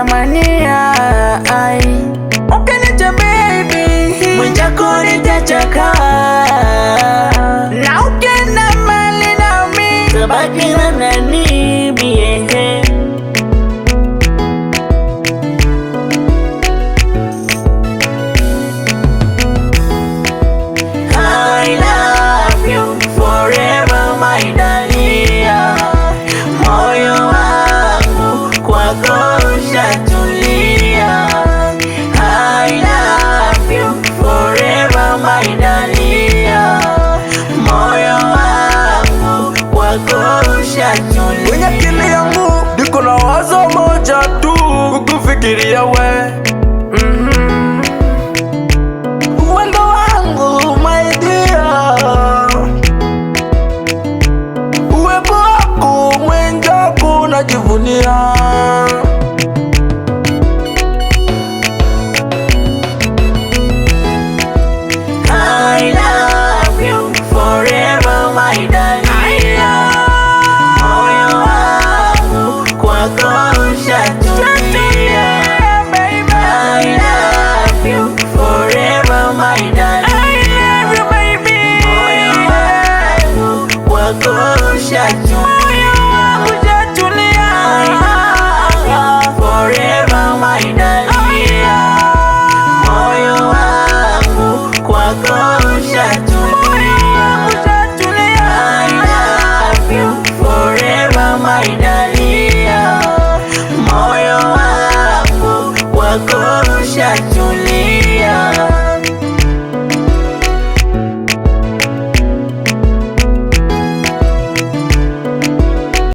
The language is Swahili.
kutamania. Ukiniacha baby, mwenzako nitachaka, na ukienda mbali nami tabaki na nani? I love you forever my Dahlia, moyo wangu kwako ushatulia. I love you forever my Dahlia, moyo wangu kwako ushatulia. Kwenye akili yangu niko na wazo moja tu, kukufikiria we. Wendo wangu my dear, uwepo wako mwenzako najivunia.